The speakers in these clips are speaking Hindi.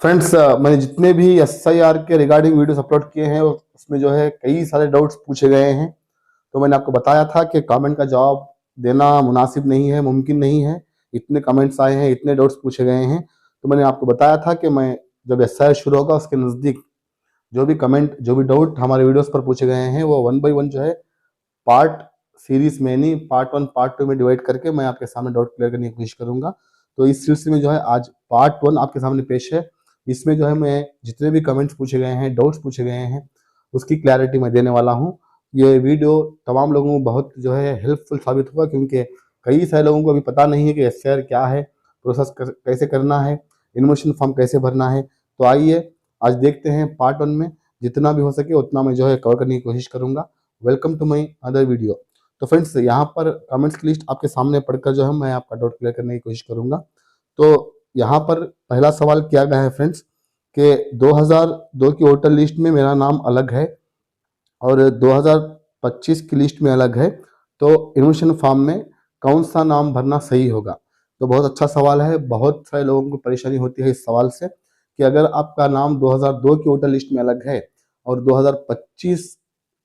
फ्रेंड्स, मैंने जितने भी SIR के रिगार्डिंग वीडियोस अपलोड किए हैं उसमें जो है कई सारे डाउट्स पूछे गए हैं। तो मैंने आपको बताया था कि कमेंट का जवाब देना मुनासिब नहीं है, मुमकिन नहीं है। इतने कमेंट्स आए हैं, इतने डाउट्स पूछे गए हैं, तो मैंने आपको बताया था कि मैं जब SIR शुरू होगा उसके नज़दीक जो भी कमेंट, जो भी डाउट हमारे वीडियोस पर पूछे गए हैं वो 1 बाय 1 जो है पार्ट सीरीज में नहीं, पार्ट 1 पार्ट 2 में डिवाइड करके मैं आपके सामने डाउट क्लियर करने की कोशिश करूंगा। तो इस सिलसिले में जो है आज पार्ट 1 आपके सामने पेश है। इसमें जो है मैं जितने भी कमेंट्स पूछे गए हैं, डाउट्स पूछे गए हैं, उसकी क्लैरिटी मैं देने वाला हूँ। ये वीडियो तमाम लोगों को बहुत जो है हेल्पफुल साबित होगा, क्योंकि कई सारे लोगों को अभी पता नहीं है कि SIR क्या है, प्रोसेस कैसे करना है, इन्वेस्टमेंट फॉर्म कैसे भरना है। तो आइए आज देखते हैं पार्ट 1 में जितना भी हो सके उतना मैं जो है कवर करने की कोशिश करूंगा। Welcome to my other video. तो फ्रेंड्स, यहाँ पर कमेंट्स की लिस्ट आपके सामने पढ़कर जो है मैं आपका डाउट क्लियर करने की कोशिश करूंगा। तो यहाँ पर पहला सवाल किया गया है फ्रेंड्स कि 2002 की वोटर लिस्ट में मेरा नाम अलग है और 2025 की लिस्ट में अलग है, तो इन्वेस्टमेंट फॉर्म में कौन सा नाम भरना सही होगा। तो बहुत अच्छा सवाल है। बहुत सारे लोगों को परेशानी होती है इस सवाल से कि अगर आपका नाम 2002 की वोटर लिस्ट में अलग है और 2025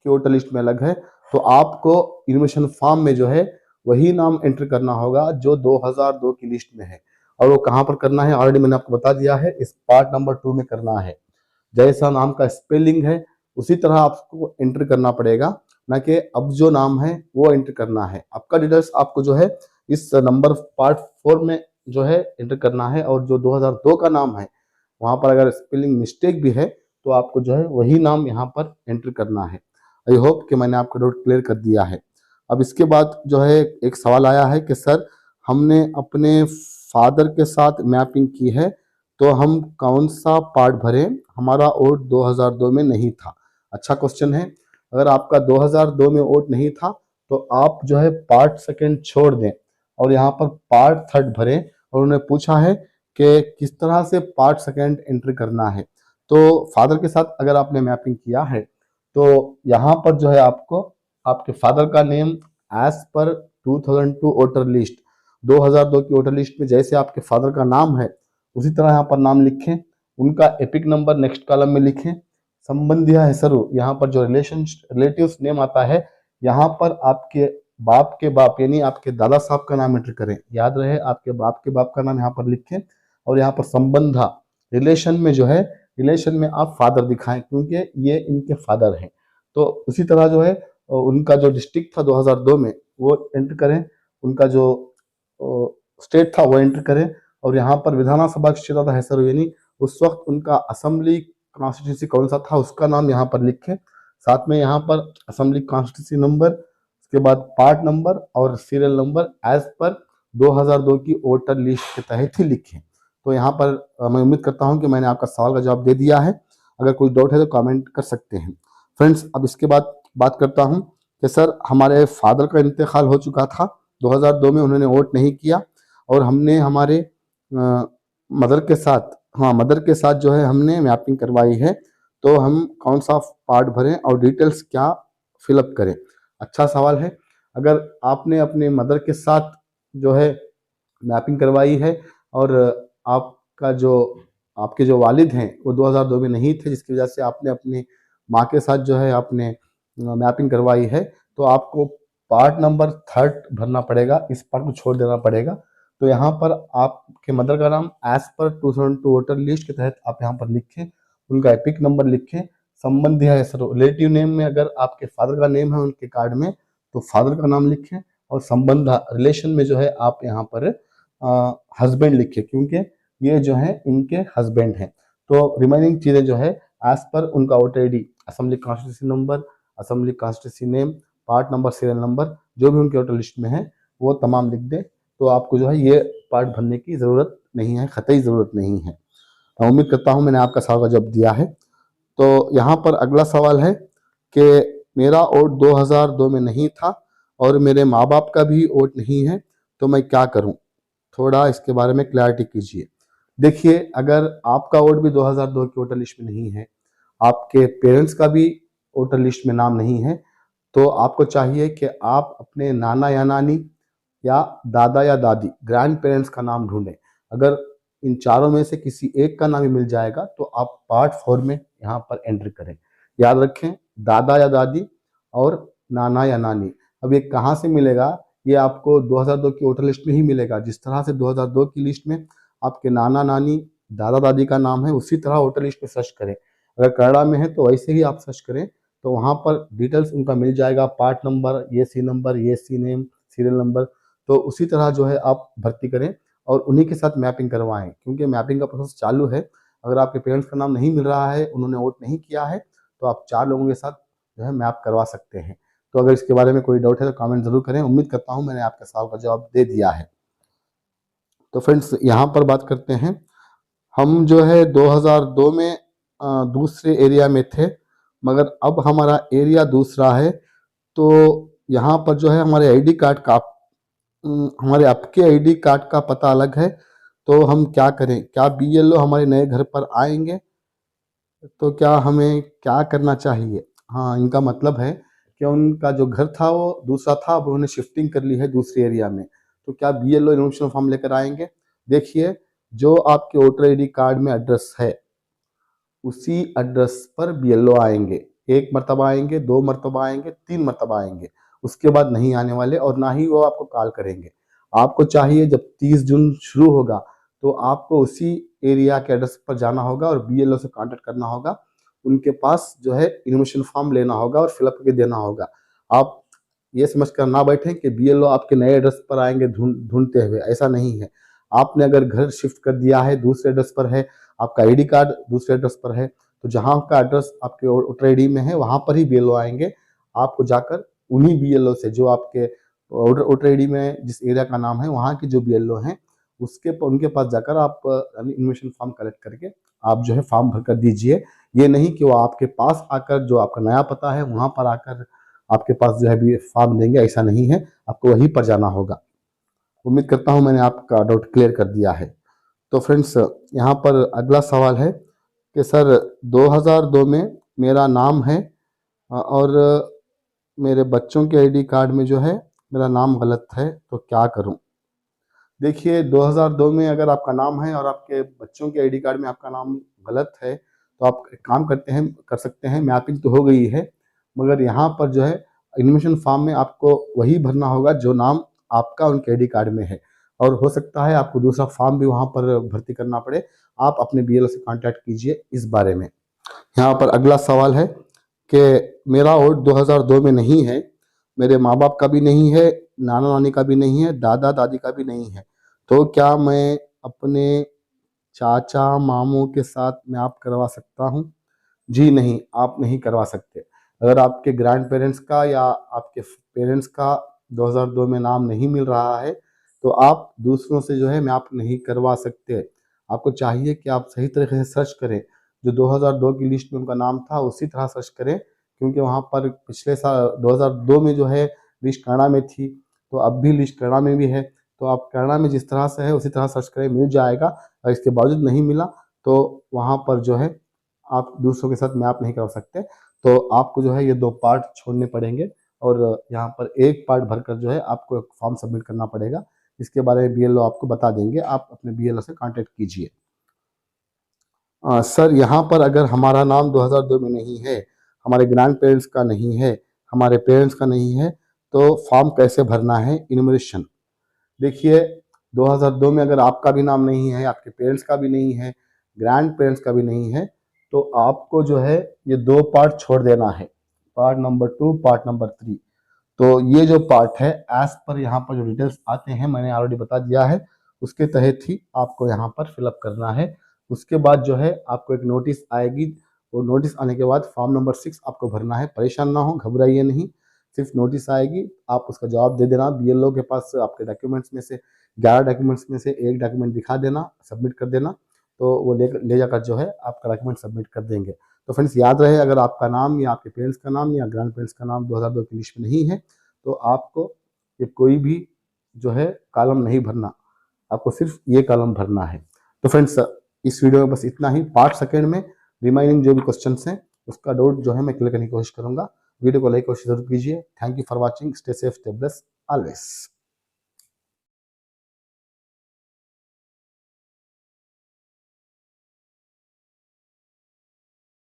की वोटर लिस्ट में अलग है, तो आपको इन्वेस्टमेंट फॉर्म में जो है वही नाम एंटर करना होगा जो 2002 की लिस्ट में है। और वो कहाँ पर करना है ऑलरेडी मैंने आपको बता दिया है, इस पार्ट नंबर 2 में करना है। जैसा नाम का स्पेलिंग है उसी तरह आपको एंटर करना पड़ेगा, ना कि अब जो नाम है वो एंटर करना है। आपका डिटेल्स आपको जो है इस नंबर पार्ट 4 में जो है एंटर करना है, और जो 2002 का नाम है वहां पर अगर स्पेलिंग मिस्टेक भी है तो आपको जो है वही नाम यहाँ पर एंटर करना है। आई होप कि मैंने आपका डाउट क्लियर कर दिया है। अब इसके बाद जो है एक सवाल आया है कि सर हमने अपने फादर के साथ मैपिंग की है, तो हम कौन सा पार्ट भरें, हमारा वोट 2002 में नहीं था। अच्छा क्वेश्चन है। अगर आपका 2002 में वोट नहीं था तो आप जो है पार्ट सेकंड छोड़ दें और यहाँ पर पार्ट थर्ड भरें। और उन्होंने पूछा है कि किस तरह से पार्ट सेकंड एंटर करना है। तो फादर के साथ अगर आपने मैपिंग किया है तो यहाँ पर जो है आपको आपके फादर का name as per 2002 voter list, 2002 की वोटर लिस्ट में जैसे आपके फादर का नाम है उसी तरह यहाँ पर नाम लिखें। उनका एपिक नंबर नेक्स्ट कॉलम में लिखें। संबंधी हेसरु, यहाँ पर जो रिलेटिव्स नेम आता है यहाँ पर आपके बाप के बाप यानी आपके दादा साहब का नाम एंटर करें। याद रहे, आपके बाप के बाप का नाम यहाँ पर लिखें। और यहाँ पर संबंधा रिलेशन में जो है, रिलेशन में आप फादर दिखाएं क्योंकि ये इनके फादर हैं। तो उसी तरह जो है उनका जो डिस्ट्रिक्ट था 2002 में वो एंटर करें, उनका जो स्टेट था वो एंटर करें। और यहाँ पर विधानसभा क्षेत्र था हेसरु यानी उस वक्त उनका असेंबली कॉन्स्टिट्यूंसी कौन सा था उसका नाम यहाँ पर लिखें। साथ में यहाँ पर असेंबली कॉन्स्टिट्यूंसी नंबर, उसके बाद पार्ट नंबर और सीरियल नंबर एज पर 2002 की वोटर लिस्ट के तहत ही लिखें। तो यहाँ पर मैं उम्मीद करता हूँ कि मैंने आपका सवाल का जवाब दे दिया है। अगर कोई डाउट है तो कमेंट कर सकते हैं। फ्रेंड्स, अब इसके बाद बात करता हूँ कि सर हमारे फादर का इंतकाल हो चुका था 2002 में, उन्होंने वोट नहीं किया और हमने हमारे मदर के साथ, हाँ मदर के साथ जो है हमने मैपिंग करवाई है, तो हम कौन सा पार्ट भरें और डिटेल्स क्या फिलअप करें। अच्छा सवाल है। अगर आपने अपने मदर के साथ जो है मैपिंग करवाई है और आपका जो आपके जो वालिद हैं वो 2002 में नहीं थे, जिसकी वजह से आपने अपनी माँ के साथ जो है आपने मैपिंग करवाई है, तो आपको पार्ट नंबर 3 भरना पड़ेगा, इस पार्ट को छोड़ देना पड़ेगा। तो यहाँ पर आपके मदर का नाम एज पर 2002 वोटर लिस्ट के तहत आप यहाँ पर लिखें, उनका एपिक नंबर लिखें। संबंधी है सर रिलेटिव नेम में अगर आपके फादर का नेम है उनके कार्ड में तो फादर का नाम लिखें, और संबंध रिलेशन में जो है आप यहाँ पर हस्बैंड लिखिए क्योंकि ये जो है इनके हस्बैंड हैं। तो रिमेनिंग चीज़ें जो है एज पर उनका voter ID, assembly constituency number, assembly constituency name, part number, serial number जो भी उनके वोटर लिस्ट में है वो तमाम लिख दे, तो आपको जो है ये पार्ट भरने की ज़रूरत नहीं है, कतई ज़रूरत नहीं है। मैं उम्मीद करता हूँ मैंने आपका सवाल का जवाब दिया है। तो यहाँ पर अगला सवाल है कि मेरा वोट 2002 में नहीं था और मेरे माँ बाप का भी वोट नहीं है, तो मैं क्या करूँ, थोड़ा इसके बारे में क्लैरिटी कीजिए। देखिए, अगर आपका वोट भी 2002 की वोटर लिस्ट में नहीं है, आपके पेरेंट्स का भी वोटर लिस्ट में नाम नहीं है, तो आपको चाहिए कि आप अपने नाना या नानी या दादा या दादी, ग्रैंड पेरेंट्स का नाम ढूंढें। अगर इन चारों में से किसी एक का नाम ही मिल जाएगा तो आप पार्ट 4 में यहाँ पर एंट्री करें। याद रखें, दादा या दादी और नाना या नानी। अब ये कहाँ से मिलेगा? ये आपको 2002 की वोटर लिस्ट में ही मिलेगा। जिस तरह से 2002 की लिस्ट में आपके नाना नानी दादा दादी का नाम है, उसी तरह वोटर लिस्ट में सर्च करें। अगर कनाडा में है तो वैसे ही आप सर्च करें तो वहाँ पर डिटेल्स उनका मिल जाएगा, पार्ट नंबर, ये सी नंबर, ये सी नेम, सीरियल नंबर। तो उसी तरह जो है आप भर्ती करें और उन्हीं के साथ मैपिंग करवाएं, क्योंकि मैपिंग का प्रोसेस चालू है। अगर आपके पेरेंट्स का नाम नहीं मिल रहा है, उन्होंने वोट नहीं किया है, तो आप 4 लोगों के साथ जो है मैप करवा सकते हैं। तो अगर इसके बारे में कोई डाउट है तो कमेंट जरूर करें। उम्मीद करता हूँ मैंने आपके सवाल का जवाब दे दिया है। तो फ्रेंड्स, यहाँ पर बात करते हैं, हम जो है 2002 में दूसरे एरिया में थे, मगर अब हमारा एरिया दूसरा है। तो यहाँ पर जो है हमारे आईडी कार्ड का हमारे आपके आईडी कार्ड का पता अलग है। तो हम क्या करें? क्या बीएलओ हमारे नए घर पर आएंगे? तो क्या हमें क्या करना चाहिए? हाँ, इनका मतलब है कि उनका जो घर था वो दूसरा था, अब उन्होंने शिफ्टिंग कर ली है दूसरे एरिया में। तो क्या बीएलओ इन्फॉर्मेशन फॉर्म लेकर आएंगे? देखिए, जो आपके वोटर आईडी कार्ड में एड्रेस है उसी एड्रेस पर बीएलओ आएंगे। 1 मरतबा आएंगे, 2 मरतबा आएंगे, 3 मरतबा आएंगे, उसके बाद नहीं आने वाले और ना ही वो आपको कॉल करेंगे। आपको चाहिए जब 30 जून शुरू होगा तो आपको उसी एरिया के एड्रेस पर जाना होगा और बीएलओ से कांटेक्ट करना होगा। उनके पास जो है इन्फॉर्मेशन फॉर्म लेना होगा और फिलअप करके देना होगा। आप ये समझ कर ना बैठें कि बीएलओ आपके नए एड्रेस पर आएंगे ढूंढते हुए, ऐसा नहीं है। आपने अगर घर शिफ्ट कर दिया है, दूसरे एड्रेस पर है, आपका आईडी कार्ड दूसरे एड्रेस पर है, तो जहां का एड्रेस आपके वोटर आईडी में है वहां पर ही बीएलओ आएंगे। आपको जाकर उन्हीं बीएलओ से, जो आपके वोटर आईडी में जिस एरिया का नाम है वहां के जो बीएलओ हैं उनके पास जाकर आप इन्फॉर्मेशन फॉर्म कलेक्ट करके आप जो है फॉर्म भर कर दीजिए। ये नहीं कि वो आपके पास आकर, जो आपका नया पता है वहां पर आकर आपके पास जो है फॉर्म देंगे, ऐसा नहीं है। आपको वहीं पर जाना होगा। उम्मीद करता हूं मैंने आपका डाउट क्लियर कर दिया है। तो फ्रेंड्स, यहाँ पर अगला सवाल है कि सर 2002 में मेरा नाम है और मेरे बच्चों के आईडी कार्ड में जो है मेरा नाम गलत है, तो क्या करूं? देखिए, 2002 में अगर आपका नाम है और आपके बच्चों के आईडी कार्ड में आपका नाम गलत है तो आप एक काम कर सकते हैं, मैपिंग तो हो गई है, मगर यहाँ पर जो है इन्फॉर्मेशन फॉर्म में आपको वही भरना होगा जो नाम आपका उनके आईडी कार्ड में है। और हो सकता है आपको दूसरा फॉर्म भी वहाँ पर भर्ती करना पड़े। आप अपने बीएलओ से कांटेक्ट कीजिए इस बारे में। यहाँ पर अगला सवाल है कि मेरा वोट 2002 में नहीं है, मेरे माँ बाप का भी नहीं है, नाना नानी का भी नहीं है, दादा दादी का भी नहीं है, तो क्या मैं अपने चाचा मामू के साथ मैप करवा सकता हूँ? जी नहीं, आप नहीं करवा सकते। अगर आपके ग्रैंड पेरेंट्स का या आपके पेरेंट्स का 2002 में नाम नहीं मिल रहा है तो आप दूसरों से जो है मैप नहीं करवा सकते। आपको चाहिए कि आप सही तरीके से सर्च करें, जो 2002 की लिस्ट में उनका नाम था उसी तरह सर्च करें, क्योंकि वहाँ पर पिछले साल 2002 में जो है लिस्ट कनाडा में थी, तो अब भी लिस्ट कनाडा में भी है। तो आप कनाडा में जिस तरह से है उसी तरह सर्च करें, मिल जाएगा। और इसके बावजूद नहीं मिला तो वहाँ पर जो है आप दूसरों के साथ मैप नहीं करवा सकते। तो आपको जो है ये 2 पार्ट छोड़ने पड़ेंगे और यहाँ पर 1 पार्ट भरकर जो है आपको एक फॉर्म सबमिट करना पड़ेगा। इसके बारे में बीएलओ आपको बता देंगे, आप अपने बीएलओ से कांटेक्ट कीजिए। सर, यहाँ पर अगर हमारा नाम 2002 में नहीं है, हमारे ग्रैंड पेरेंट्स का नहीं है, हमारे पेरेंट्स का नहीं है, तो फॉर्म कैसे भरना है इन्यूमरेशन? देखिए, 2002 में अगर आपका भी नाम नहीं है, आपके पेरेंट्स का भी नहीं है, ग्रैंड पेरेंट्स का भी नहीं है, तो आपको जो है ये 2 पार्ट छोड़ देना है, पार्ट नंबर 2, पार्ट नंबर 3। तो ये जो पार्ट है, एज पर यहाँ पर जो डिटेल्स आते हैं मैंने ऑलरेडी बता दिया है, उसके तहत ही आपको यहाँ पर फिलअप करना है। उसके बाद जो है आपको एक नोटिस आएगी, वो नोटिस आने के बाद फॉर्म नंबर 6 आपको भरना है। परेशान ना हो, घबराइए नहीं, सिर्फ नोटिस आएगी, आप उसका जवाब दे देना। बीएलओ के पास आपके डॉक्यूमेंट्स में से 11 डॉक्यूमेंट्स में से एक डॉक्यूमेंट दिखा देना, सबमिट कर देना, तो वो ले जाकर जो है आपका डॉक्यूमेंट सबमिट कर देंगे। तो फ्रेंड्स, याद रहे, अगर आपका नाम या आपके पेरेंट्स का नाम या ग्रैंड पेरेंट्स का नाम 2002 की लिस्ट में नहीं है तो आपको ये कोई भी जो है कॉलम नहीं भरना, आपको सिर्फ ये कॉलम भरना है। तो फ्रेंड्स, इस वीडियो में बस इतना ही। पार्ट सेकंड में रिमाइनिंग जो भी क्वेश्चन हैं उसका डाउट जो है मैं क्लियर करने की कोशिश करूंगा। वीडियो को लाइक और शेयर जरूर कीजिए। Thank you for watching. Stay safe, stay blessed always.